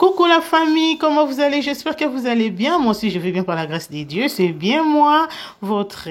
Coucou la famille, comment vous allez? J'espère que vous allez bien. Moi aussi, je vais bien par la grâce de Dieu. C'est bien moi, votre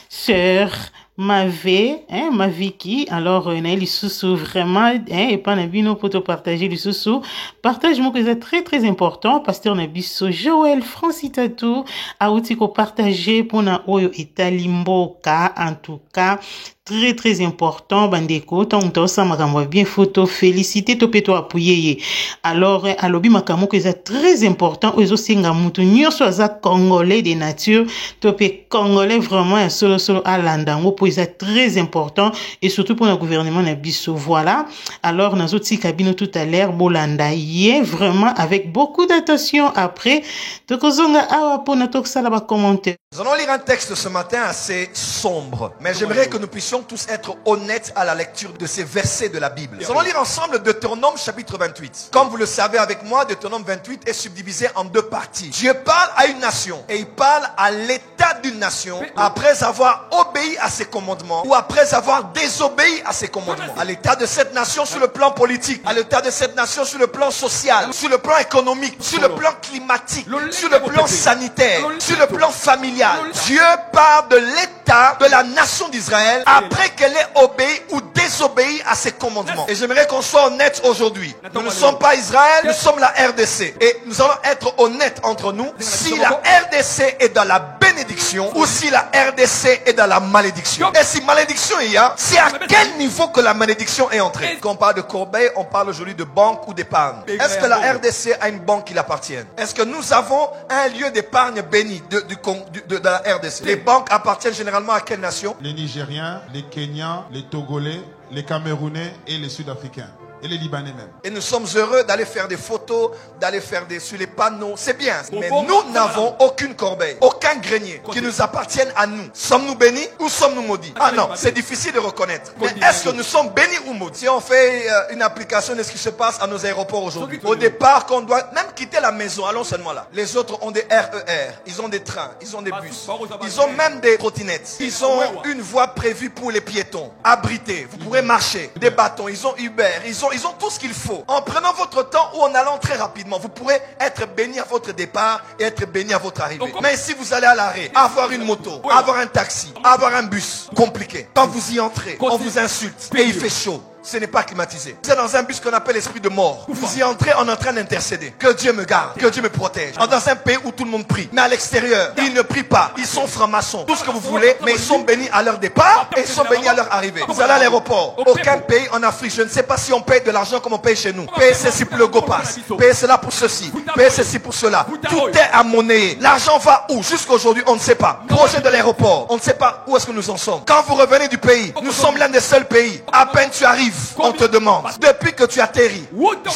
sœur, ma Vicky. Alors, Naël Isusu, vraiment, et pas Nabino pour te partager l'Isusu. Partage-moi que c'est très, très important. Pasteur Nabiso, Joël, Francis Tatou, Aouti ko partager pour na oyo italimboka, en tout cas. Très, très important, bandeko, tant ça m'a bien photo, félicité, topeto appuyer. Alors, alobi makamo que c'est très important, ozo singa mutu, nyonso aza congolais de nature, topé congolais vraiment, solo à landango, pour c'est très important, et surtout pour le gouvernement na biso, voilà. Alors, dans autres cabines tout à l'heure, bolanda, yé, vraiment, avec beaucoup d'attention après, tokozonga awa pour notre sala ba commenter. Nous allons lire un texte ce matin assez sombre, mais j'aimerais que nous puissions tous être honnêtes à la lecture de ces versets de la Bible. Nous allons lire ensemble Deutéronome chapitre 28. Comme vous le savez avec moi, Deutéronome 28 est subdivisé en deux parties. Dieu parle à une nation et il parle à l'état d'une nation après avoir obéi à ses commandements ou après avoir désobéi à ses commandements. À l'état de cette nation sur le plan politique, à l'état de cette nation sur le plan social, sur le plan économique, sur le plan climatique, sur le plan sanitaire, sur le plan familial. Dieu parle de l'état de la nation d'Israël après qu'elle ait obéi ou désobéi à ses commandements. Et j'aimerais qu'on soit honnête aujourd'hui. Nous ne sommes pas Israël, nous sommes la RDC. Et nous allons être honnêtes entre nous. Si la RDC est dans la bénédiction ou si la RDC est dans la malédiction. Et si malédiction il y a, c'est à quel niveau que la malédiction est entrée? Quand on parle de corbeille, on parle aujourd'hui de banque ou d'épargne. Est-ce que la RDC a une banque qui l'appartient? Est-ce que nous avons un lieu d'épargne béni de la RDC? Les banques appartiennent généralement à quelle nation? Les Nigériens, les Kenyans, les Togolais, les Camerounais et les Sud-Africains. Et les Libanais même. Et nous sommes heureux d'aller faire des photos, d'aller faire sur les panneaux. C'est bien. Mais nous n'avons aucune corbeille, aucun grenier qui nous appartienne à nous. Sommes-nous bénis ou sommes-nous maudits? Ah non, c'est difficile de reconnaître. Mais est-ce que nous sommes bénis ou maudits? Si on fait une application de ce qui se passe à nos aéroports aujourd'hui. Au départ, qu'on doit même quitter la maison, allons seulement là. Les autres ont des RER, ils ont des trains, ils ont des bus. Ils ont même des trottinettes. Ils ont une voie prévue pour les piétons. Abrités, vous pourrez marcher. Des bâtons, ils ont Uber, ils ont tout ce qu'il faut. En prenant votre temps ou en allant très rapidement, vous pourrez être béni à votre départ et être béni à votre arrivée. Mais si vous allez à l'arrêt, avoir une moto, avoir un taxi, avoir un bus, compliqué. Quand vous y entrez, on vous insulte et il fait chaud. Ce n'est pas climatisé. Vous êtes dans un bus qu'on appelle l'esprit de mort. Vous y entrez, on est en train d'intercéder. Que Dieu me garde, que Dieu me protège. Dans un pays où tout le monde prie. Mais à l'extérieur, ils ne prient pas. Ils sont francs-maçons. Tout ce que vous voulez, mais ils sont bénis à leur départ et ils sont bénis à leur arrivée. Vous allez à l'aéroport. Aucun pays en Afrique, je ne sais pas si on paye de l'argent comme on paye chez nous. Paye ceci pour le GoPass. Paye cela pour ceci. Paye ceci pour cela. Tout est à monnaie. L'argent va où? Jusqu'aujourd'hui, on ne sait pas. Projet de l'aéroport. On ne sait pas où est-ce que nous en sommes. Quand vous revenez du pays, nous sommes l'un des seuls pays. À peine tu arrives, on te demande, depuis que tu atterris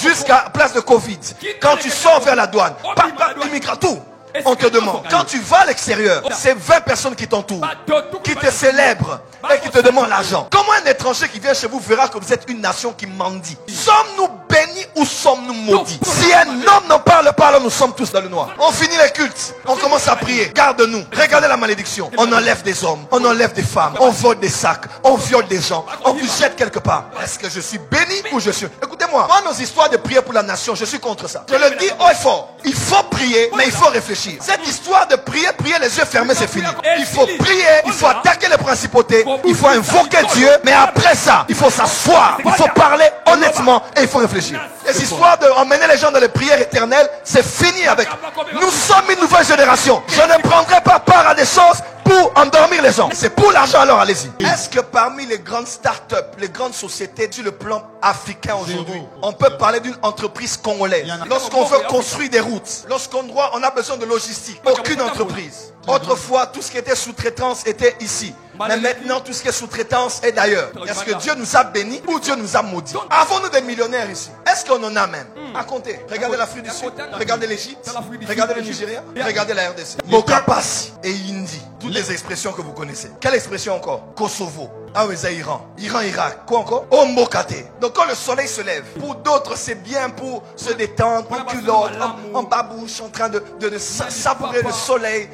jusqu'à place de Covid, quand tu sors vers la douane, immigrant, tout, on te demande. Quand tu vas à l'extérieur, c'est 20 personnes qui t'entourent, qui te célèbrent et qui te demandent l'argent. Comment un étranger qui vient chez vous verra que vous êtes une nation qui mendie? Sommes-nous bénis ou sommes-nous maudits? Si un homme n'en parle pas, alors nous sommes tous dans le noir. On finit les cultes, on commence à prier. Garde-nous. Regardez la malédiction. On enlève des hommes, on enlève des femmes, on vole des sacs, on viole des gens, on vous jette quelque part. Est-ce que je suis béni ou je suis... Écoutez-moi, moi nos histoires de prier pour la nation, je suis contre ça. Je le dis haut et fort. Il faut prier, mais il faut réfléchir. Cette histoire de prier les yeux fermés, c'est fini. Il faut prier, il faut attaquer les principautés, il faut invoquer Dieu, mais après ça, il faut s'asseoir, il faut parler honnêtement et il faut réfléchir. Les histoires d'emmener les gens dans les prières éternelles, c'est fini avec. Nous sommes une nouvelle génération. Je ne prendrai pas part à des choses pour endormir les gens. C'est pour l'argent, alors allez-y. Est-ce que parmi les grandes start-up, les grandes sociétés sur le plan africain aujourd'hui, on peut parler d'une entreprise congolaise? Lorsqu'on veut construire des routes, on a besoin de logistique. Aucune entreprise. Autrefois, tout ce qui était sous-traitance était ici. Mais maintenant, tout ce qui est sous-traitance est d'ailleurs. Est-ce que Dieu nous a bénis ou Dieu nous a maudits? Avons-nous des millionnaires ici? Est-ce qu'on en a même? À compter. Regardez l'Afrique du Sud, regardez l'Égypte, regardez le Nigeria, regardez la RDC. Mokapasi et Indi. Toutes les expressions que vous connaissez. Quelle expression encore? Kosovo. Ah oui, c'est Iran. Iran, Irak. Quoi encore? Ombokate. Donc quand le soleil se lève, pour d'autres c'est bien pour se détendre, en culotte, en babouche, en train de savourer le soleil.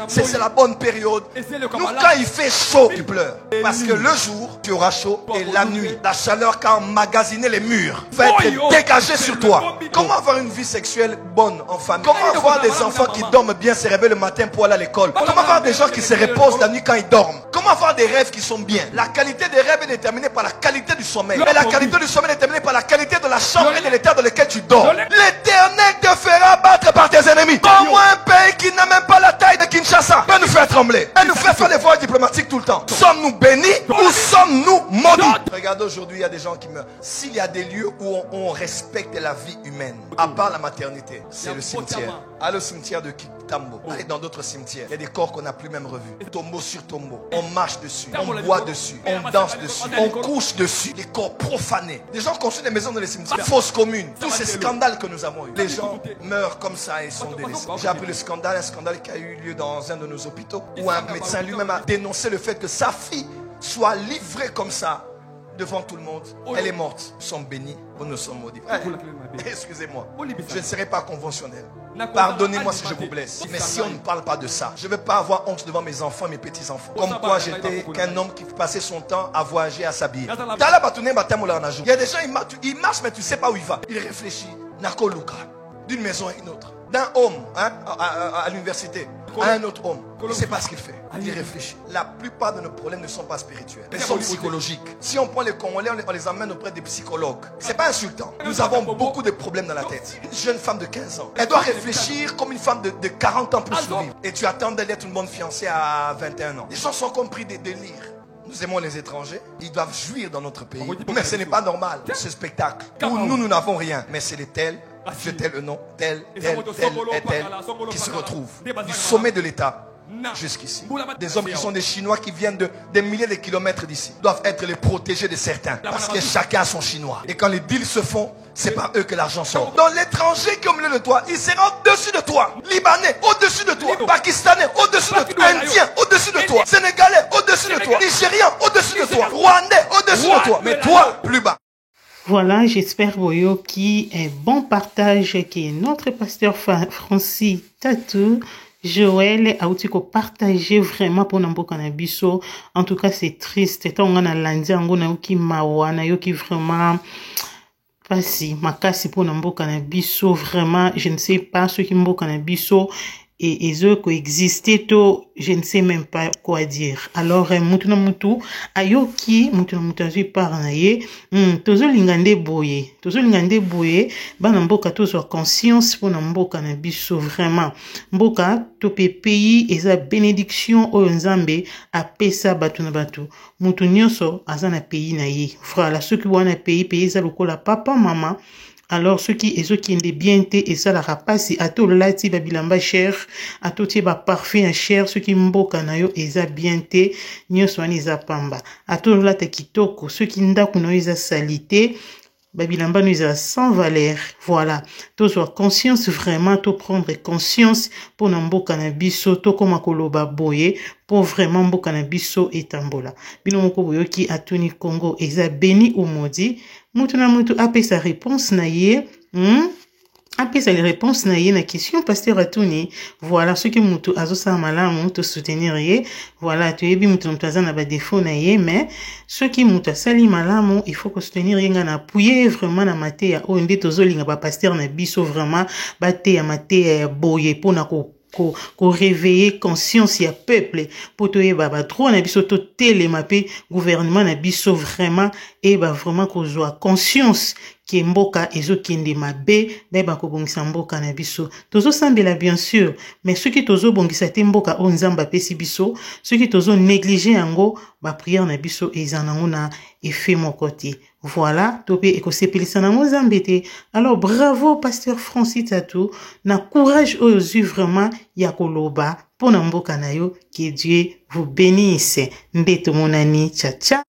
C'est la bonne période. Nous, quand il fait chaud, tu pleures. Parce que le jour, tu auras chaud. Et la nuit, la chaleur qui a emmagasiné les murs va être dégagée sur toi. Comment avoir une vie sexuelle bonne en famille? Comment avoir des enfants qui dorment bien, se réveillent le matin pour aller à l'école? Comment avoir des gens qui se reposent la nuit quand ils dorment? Comment avoir des rêves qui sont bien? La qualité des rêves est déterminée par la qualité du sommeil. Et la qualité du sommeil est déterminée par la qualité de la chambre et de l'état dans lequel tu dors. L'Éternel te fera battre par tes ennemis. Comment un pays qui n'a même pas la taille de Kinshasa peut nous faire trembler et nous faire des voyages diplomatiques tout le temps? Sommes-nous bénis ou sommes-nous maudits? Regardez, aujourd'hui, il y a des gens qui meurent. S'il y a des lieux où on respecte la vie humaine, à part la maternité, c'est le cimetière. Allez au cimetière de Kitambo. Allez dans d'autres cimetières. Il y a des corps qu'on n'a plus même revus. Tombeau sur tombeau. On marche dessus. On boit dessus. On danse dessus. On couche dessus. Les corps profanés. Des gens construisent des maisons dans les cimetières. Fausses communes. Tous ces scandales que nous avons eus. Les gens meurent comme ça et sont délaissés. J'ai appris le scandale, un scandale qui a eu lieu dans un de nos hôpitaux où un médecin lui-même a dénoncé le fait que sa fille soit livrée comme ça devant tout le monde. Elle est morte. Nous sommes bénis ou nous sommes maudits. Excusez-moi, je ne serai pas conventionnel. Pardonnez-moi si je vous blesse. Mais si on ne parle pas de ça, je ne veux pas avoir honte devant mes enfants, mes petits-enfants. Comme quoi j'étais qu'un homme qui passait son temps à voyager, à s'habiller. Il y a des gens, ils marchent mais tu ne sais pas où il va. Il réfléchit. Nako Luka, d'une maison à une autre. D'un homme à l'université à un autre homme. Il ne sait pas ce qu'il fait. Il réfléchit. La plupart de nos problèmes ne sont pas spirituels. Ils sont psychologiques. Si on prend les Congolais, on les emmène auprès des psychologues. Ce n'est pas insultant. Nous avons beaucoup de problèmes dans la tête. Une jeune femme de 15 ans, elle doit réfléchir comme une femme de 40 ans pour survivre. Et tu attends d'elle être une bonne fiancée à 21 ans. Les gens sont compris des délires. Nous aimons les étrangers. Ils doivent jouir dans notre pays. Mais ce n'est pas normal. Ce spectacle où nous n'avons rien. Mais c'est les tels. Je tel le nom, tel et tel qui se retrouvent du sommet de l'État jusqu'ici. Des hommes qui sont des Chinois qui viennent de des milliers de kilomètres d'ici doivent être les protégés de certains parce que chacun a son Chinois. Et quand les deals se font, c'est par eux que l'argent sort. Dans l'étranger qui est au milieu de toi, il sera au-dessus de toi. Libanais, au-dessus de toi. Pakistanais, au-dessus de toi. Indien, au-dessus de toi. Sénégalais, au-dessus de toi. Nigérien, au-dessus de toi. Rwandais, au-dessus de toi. Mais toi, plus bas. Voilà, j'espère Boyo qui est bon partage qui est notre pasteur Francis Tatou. Joël a aussi partagé vraiment pour Namboka na biso. En tout cas, c'est triste. Tant on a lundi on a qui mawana yo qui vraiment pasi makasi pour Namboka na biso vraiment, je ne sais pas ce qui Mboka na biso et eux coexister to je ne sais même pas quoi dire. Alors mutu na mutu ayoki mutu na mutu azui parnaye tozo lingande boye bana mboka tozo conscience pour na mboka na biso vraiment mboka to pe pays eza bénédiction oyo nzambe apesa batu na batu mutu nyonso aza na pays na ye voilà ceux qui wana pays eza lokola papa mama. Alors, ceux qui ont bien été, et ça la rapasi, à tout lati babilamba cher, à tout ba parfum cher, ceux qui mboka na yo, eza bien été, nyoswani za pamba. À tout lati kitoko, ceux qui ndaku no eza salité, babilamba nous a sans valeur. Voilà. To soit conscience vraiment, to prendre conscience pour mboka na biso, to koma koloba boye, pour vraiment mboka na biso etambola. Bino moko boyo ki atuni Congo, eza béni ou maudit. Mutu na mutu apé sa réponse na ye, apé sa réponse na ye na question pasteur atuni. Voilà ce que mutu azo sa malamu to soutenir ye. Voilà, tu ebi mutu mutaza na ba défaut na ye, mais ce qui mutu sali malamu, il faut que soutenir ye ngana appuyer vraiment na mate ya o ndé tozo linga ba pasteur na biso vraiment ba te ya mate ya boye pona ko réveiller conscience ya peuple pour to yeba ba trop na biso to télémapé gouvernement na biso vraiment et ba vraiment ko joa conscience qui mboka ezo kende mabe ba ko bongisa mboka na biso tozo sambela bien sûr mais ceux qui tozo bongisa te mboka o nzamba pesi biso ceux qui tozo négliger yango ba prière na biso ezanango na effet mon côté. Voilà, topé ekosepelisa na mozambete. Alors bravo pasteur Francis Tatou, na courage aux vraiment ya koloba pour na mboka na yo, que Dieu vous bénisse. Mbeto monani, tcha tcha.